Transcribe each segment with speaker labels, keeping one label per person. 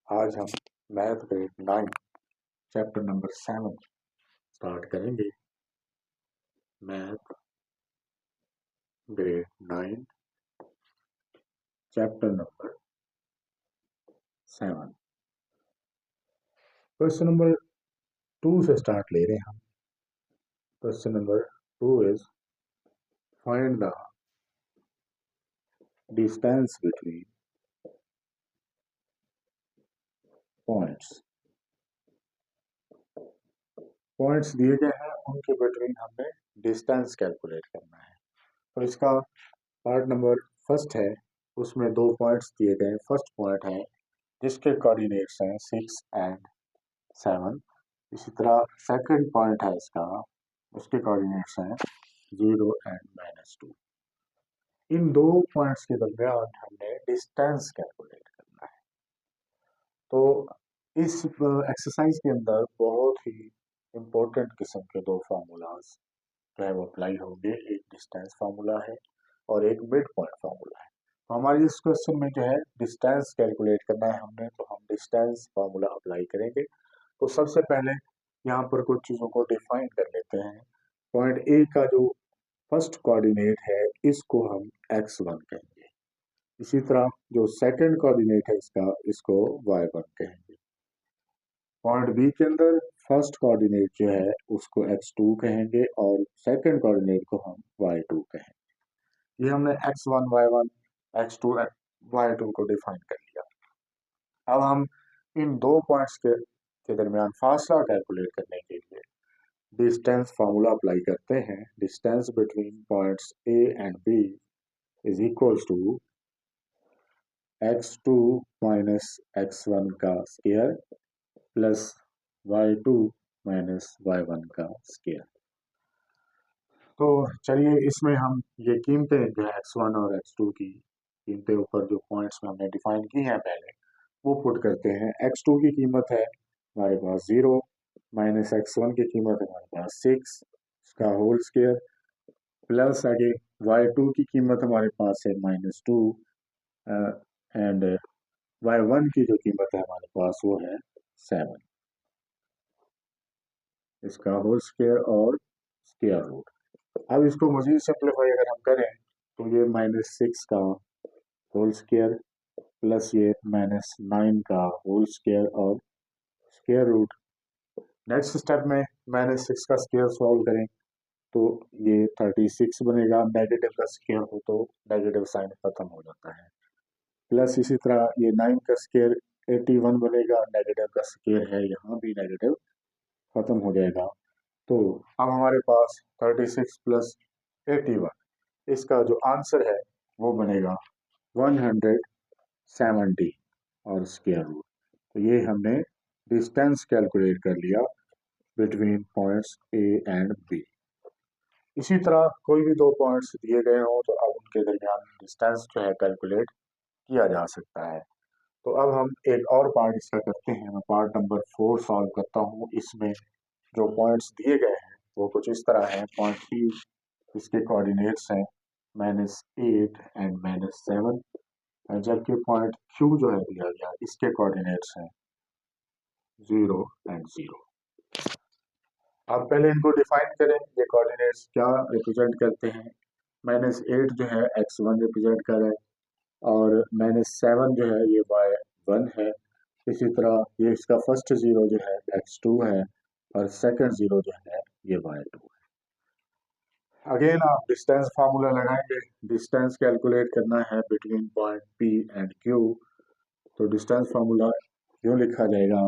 Speaker 1: आज हम math grade 9 chapter number 7 start करेंगे। Math grade 9 chapter number 7 question number 2 से स्टार्ट ले रहे हैं हम। Question number 2 is find the distance between points. Points दिए गए हैं, उनके बिटवीन हमें डिस्टेंस कैलकुलेट करना है। तो इसका पार्ट नंबर फर्स्ट है, उसमें दो पॉइंट्स दिए गए। फर्स्ट पॉइंट है जिसके कोऑर्डिनेट्स हैं 6 एंड 7। इसी तरह सेकंड पॉइंट है इसका, उसके कोऑर्डिनेट्स हैं 0 एंड -2। इन दो पॉइंट्स के दरमियान हमने डिस्टेंस कैलकुलेट करना है। तो इस एक्सरसाइज के अंदर बहुत ही इम्पोर्टेंट किस्म के दो फार्मूलाज जो है वो अप्लाई होंगे। एक डिस्टेंस फार्मूला है और एक मिड पॉइंट फार्मूला है। तो हमारी इस क्वेश्चन में जो है डिस्टेंस कैलकुलेट करना है हमने, तो हम डिस्टेंस फार्मूला अप्लाई करेंगे। तो सबसे पहले यहाँ पर कुछ चीज़ों को डिफाइन कर लेते हैं। पॉइंट ए का जो फर्स्ट कोऑर्डिनेट है इसको हम x1 कहेंगे। इसी तरह जो सेकंड कोऑर्डिनेट है इसको y1 कहेंगे। पॉइंट बी के अंदर फर्स्ट कोऑर्डिनेट जो है उसको x2 कहेंगे और सेकंड कोऑर्डिनेट को हम y2 कहेंगे। ये हमने x1 y1 x2 y2 को डिफाइन कर लिया। अब हम इन दो पॉइंट्स के दरमियान फासला कैलकुलेट करने के लिए डिस्टेंस फार्मूला अप्लाई करते हैं। Distance between points A and B is equals to x2 minus x1 का square plus y2 minus y1 का स्क्वायर। तो चलिए इसमें हम ये कीमतें जो है x1 और x2 की कीमतें ऊपर जो पॉइंट्स में हमने डिफाइन की हैं पहले वो पुट करते हैं। x2 की कीमत है हमारे पास 0 माइनस x1 की कीमत है हमारे पास 6 इसका होल स्क्वायर प्लस आगे y2 की कीमत हमारे पास है -2 एंड y1 की जो कीमत है हमारे पास वो है 7 इसका होल स्क्वायर और स्क्वायर रूट। अब इसको मजीद सिंप्लीफाई अगर हम करें तो ये -6 का होल स्क्वायर प्लस ये -9 का होल स्क्वायर और स्क्वायर रूट। नेक्स्ट स्टेप में -6 का स्क्वायर सॉल्व करें तो ये 36 बनेगा। नेगेटिव का स्क्वायर हो तो नेगेटिव साइन खत्म हो जाता है। प्लस इसी तरह ये 9 का स्क्वायर 81 बनेगा। नेगेटिव का स्क्वायर है, यहाँ भी नेगेटिव खत्म हो जाएगा। तो अब हमारे पास 36 प्लस 81, इसका जो आंसर है वो बनेगा 170 और स्क्वायर रूट। तो ये हमने डिस्टेंस कैलकुलेट कर लिया between points A and B. इसी तरह कोई भी दो पॉइंट्स दिए गए हों तो अब उनके दरमियान डिस्टेंस जो है कैलकुलेट किया जा सकता है। तो अब हम एक और पार्ट इसका करते हैं। मैं पार्ट नंबर 4 सॉल्व करता हूँ। इसमें जो पॉइंट्स दिए गए हैं वो कुछ इस तरह हैं। पॉइंट पी, इसके कोऑर्डिनेट्स हैं -8 एंड -7, जबकि पॉइंट क्यू जो है दिया गया इसके कोऑर्डिनेट्स हैं 0 एंड 0। अब पहले इनको डिफाइन करें। ये कोऑर्डिनेट्स क्या रिप्रेजेंट करते हैं। -8 जो है x1 रिप्रेजेंट कर रहा है और -7 जो है ये y1 है। इसी तरह ये इसका फर्स्ट 0 जो है x2 है और सेकंड 0 जो है ये y2 है। अगेन आप डिस्टेंस फार्मूला लगाएंगे। डिस्टेंस कैलकुलेट करना है between point P and Q। तो डिस्टेंस फार्मूला यूँ लिखा जाएगा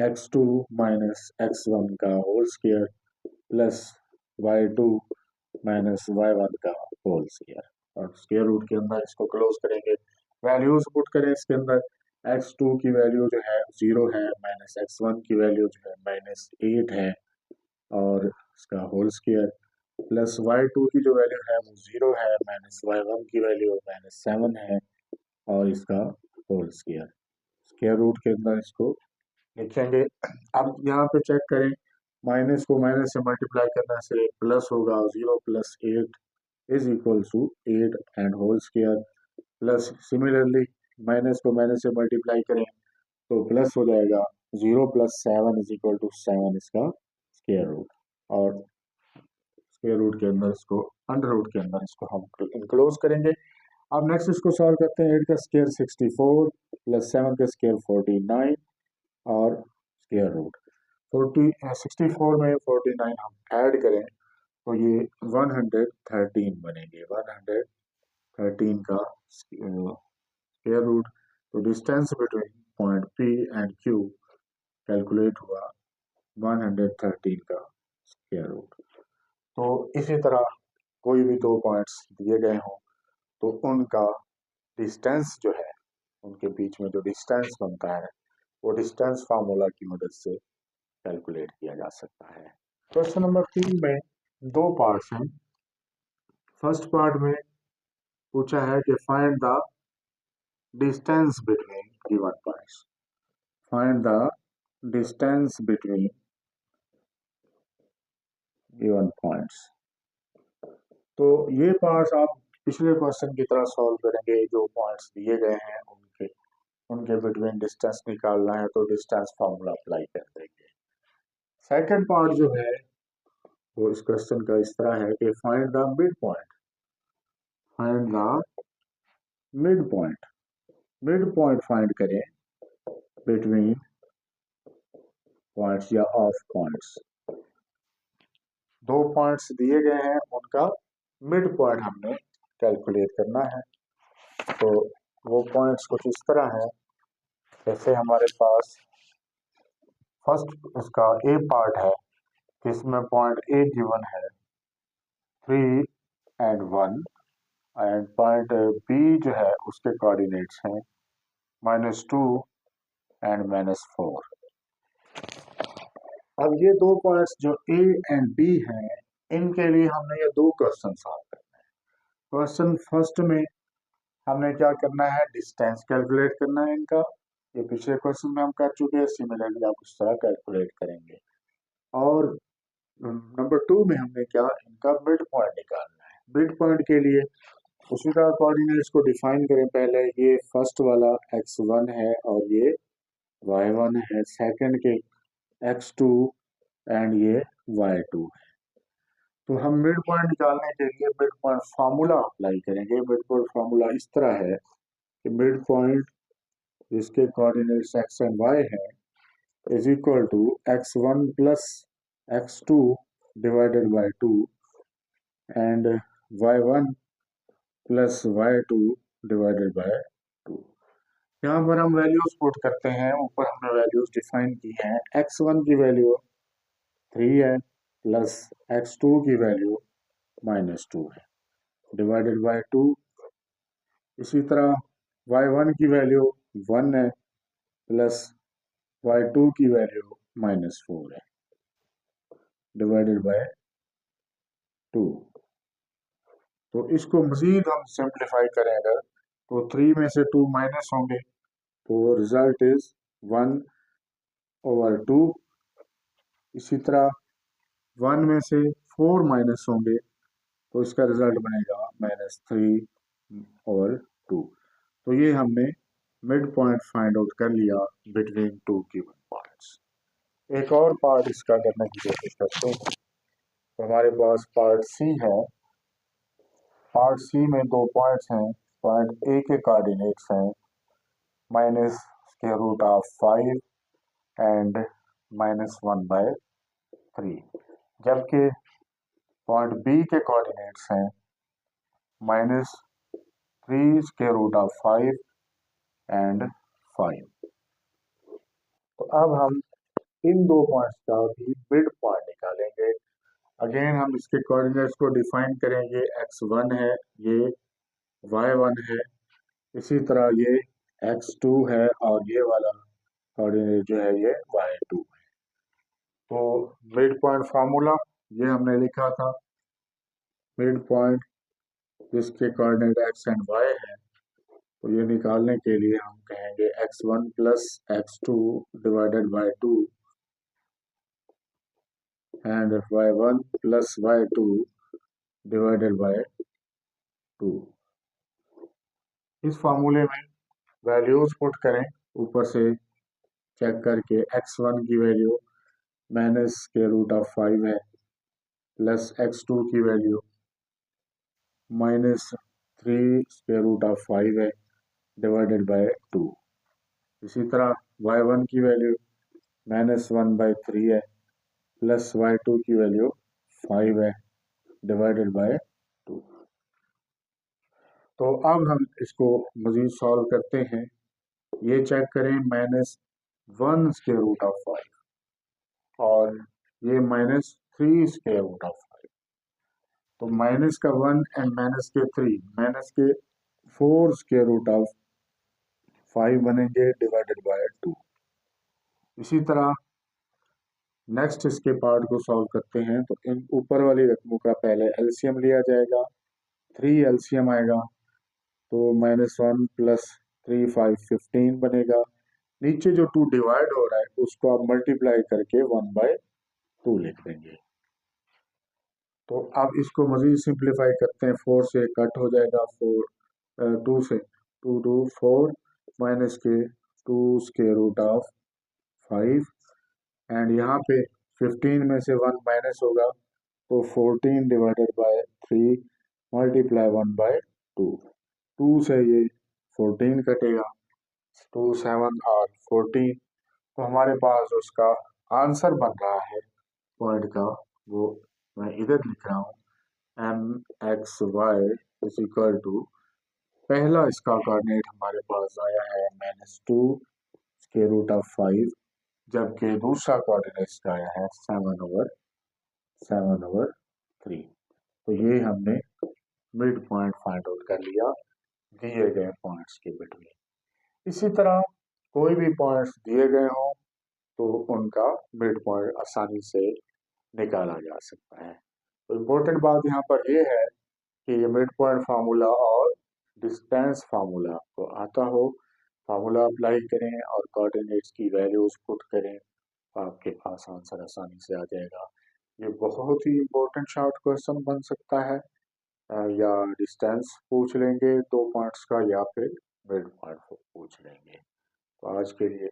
Speaker 1: x2 माइनस x1 का whole square plus y2 minus y1 का होल स्क्वायर और स्क्वायर रूट के अंदर इसको क्लोज करेंगे। वैल्यूज पुट करें इसके अंदर। x2 की वैल्यू जो है 0 है, माइनस x1 की वैल्यू जो है -8 है और इसका होल स्क्वायर प्लस y2 की जो वैल्यू है वो 0 है, माइनस y1 की वैल्यू -7 है और इसका होल स्क्वायर। स्क्वायर रूट के अंदर इसको लिखेंगे। अब यहाँ पे चेक करें, माइनस को माइनस से मल्टीप्लाई करने से प्लस होगा। 0 plus 8 is equal to 8 and whole square. Plus similarly minus को माइनस से मल्टीप्लाई करें तो प्लस हो जाएगा 0 + 7 = 7 इसका स्क्वायर रूट, और स्क्वायर रूट के अंदर इसको अंडर रूट के अंदर इसको हम इनक्लोज करेंगे। अब नेक्स्ट इसको सॉल्व करते हैं। 8 का स्क्वायर 64 + 7 का स्क्वायर 49 और स्क्वायर रूट 64 में 49 हम ऐड करें तो ये 113 बनेंगे। 113 का स्क्वायर रूट, तो distance between point P and Q calculate हुआ 113 का स्क्वायर रूट। तो इसी तरह कोई भी दो पॉइंट्स दिए गए हों तो उनका डिस्टेंस जो है, उनके बीच में जो डिस्टेंस बनता है वो डिस्टेंस फार्मूला की मदद से कैलकुलेट किया जा सकता है। क्वेश्चन नंबर 3 में दो पार्ट्स हैं। फर्स्ट पार्ट में पूछा है कि find the distance between given points. Find the distance between given points. तो ये पार्ट्स आप पिछले क्वेश्चन की तरह सॉल्व करेंगे। जो पॉइंट्स दिए गए हैं उनके बिटवीन डिस्टेंस निकालना है तो डिस्टेंस फार्मूला अप्लाई कर देंगे। सेकंड पार्ट जो है वो इस क्वेश्चन का इस तरह है कि find the mid point. Find the mid point. Mid point find करें बिटवीन पॉइंट्स या ऑफ पॉइंट्स। दो पॉइंट्स दिए गए हैं, उनका मिड पॉइंट हमने कैलकुलेट करना है। तो वो पॉइंट्स कुछ इस तरह है, जैसे हमारे पास फर्स्ट उसका ए पार्ट है जिसमें पॉइंट ए गिवन है 3 and 1 एंड पॉइंट बी जो है उसके कोऑर्डिनेट्स हैं -2 and -4। अब ये दो पॉइंट्स जो ए एंड बी हैं, इनके लिए हमने ये दो क्वेश्चन सॉल्व करना है। क्वेश्चन फर्स्ट में हमने क्या करना है, डिस्टेंस कैलकुलेट करना है इनका। ये पिछले क्वेश्चन में हम कर चुके हैं, सिमिलरली आप उस तरह कैलकुलेट करेंगे। और नंबर 2 में हमने क्या, इनका मिड पॉइंट निकालना है। मिड पॉइंट के लिए उसी तरह कोऑर्डिनेट्स को डिफाइन करें। पहले ये फर्स्ट वाला x1 है और ये y1 है, सेकंड के x2 एंड ये y2 है। तो हम मिड पॉइंट निकालने के लिए मिड पॉइंट फार्मूला अप्लाई करेंगे। मिड पॉइंट फार्मूला इस तरह है कि मिड पॉइंट जिसके कोऑर्डिनेट्स x एंड y है is equal to x1 + x2 divided by 2 and y1 + y2 divided by 2। यहाँ पर हम वैल्यूज पुट करते हैं। ऊपर हमने वैल्यूज डिफाइन की हैं। x1 की वैल्यू 3 है प्लस x2 की वैल्यू -2 है डिवाइडेड बाय 2। इसी तरह y1 की वैल्यू 1 है प्लस y2 की वैल्यू -4 है डिवाइडेड बाय 2। तो इसको मजीद हम सिंप्लीफाई करें अगर, तो 3 में से 2 माइनस होंगे तो रिजल्ट इज 1/2। इसी तरह 1 में से 4 माइनस होंगे तो इसका रिजल्ट बनेगा -3/2। तो ये हमने मिड पॉइंट फाइंड आउट कर लिया बिटवीन टू गिवन पॉइंट्स। एक और पार्ट इसका करने की कोशिश करते हैं। तो हमारे पास पार्ट सी है। पार्ट सी में दो पॉइंट्स हैं। पॉइंट ए के कोऑर्डिनेट्स हैं -√5 एंड -1/3, जबकि पॉइंट बी के कोऑर्डिनेट्स हैं -3√5 एंड 5। तो अब हम इन दो पॉइंट्स का भी मिड पॉइंट निकालेंगे। अगेन हम इसके कोऑर्डिनेट्स को डिफाइन करेंगे। x1 है, ये y1 है, इसी तरह ये x2 है और ये वाला कोऑर्डिनेट जो है ये y2 है। तो मिड पॉइंट फार्मूला ये हमने लिखा था। मिड पॉइंट जिसके कोऑर्डिनेट x एंड y है, तो ये निकालने के लिए हम कहेंगे x1 + x2 divided by 2 and y1 + y2 divided by 2। इस फार्मूले में वैल्यूज पुट करें ऊपर से चेक करके x1 की वैल्यू -√5 है, प्लस x2 की वैल्यू -3√5 है, डिवाइडेड बाय 2। इसी तरह y1 की वैल्यू -1/3 है, प्लस y2 की वैल्यू 5 है, डिवाइडेड बाय 2। तो अब हम इसको मजीद सॉल्व करते हैं। ये चेक करें, -1√5 और ये -3√5। तो माइनस का 1 एंड माइनस के 3, माइनस के 4√5 बनेंगे, डिवाइडेड बाय 2। इसी तरह नेक्स्ट इसके पार्ट को सॉल्व करते हैं। तो इन ऊपर वाली रकमों का पहले एलसीएम लिया जाएगा, 3 एलसीएम आएगा, तो -1 प्लस 3 5 15 बनेगा। नीचे जो 2 डिवाइड हो रहा है उसको आप मल्टीप्लाई करके 1/2 लिख देंगे। तो अब इसको मजीद सिंप्लीफाई करते हैं, 4 से कट हो जाएगा, 2 से 2 2 4 माइनस के 2√5 एंड यहाँ पे 15 में से 1 माइनस होगा, तो 14 डिवाइडेड बाय 3 मल्टीप्लाई 1/2। 2 से ये 14 कटेगा, 2 7 और 14। तो हमारे पास उसका आंसर बन रहा है पॉइंट का, वो मैं इधर लिख रहा हूँ, mxy इज इक्वल टू, पहला इसका कोऑर्डिनेट हमारे पास आया है -2√5, जबकि दूसरा कोऑर्डिनेट इसका आया है 7/3। तो ये हमने मिड पॉइंट फाइंड आउट कर लिया दिए गए पॉइंट्स के बिटवीन। इसी तरह कोई भी पॉइंट्स दिए गए हों तो उनका मिड पॉइंट आसानी से निकाला जा सकता है। तो इम्पोर्टेंट बात यहाँ पर ये है कि ये मिड पॉइंट फार्मूला और डिस्टेंस फार्मूला आपको आता हो, फार्मूला अप्लाई करें और कोऑर्डिनेट्स की वैल्यूज पुट करें, तो आपके पास आंसर आसानी से आ जाएगा। ये बहुत ही इम्पोर्टेंट शॉर्ट क्वेश्चन बन सकता है, या डिस्टेंस पूछ लेंगे 2 पॉइंट्स का, या फिर मिड पॉइंट पूछ लेंगे। तो आज के लिए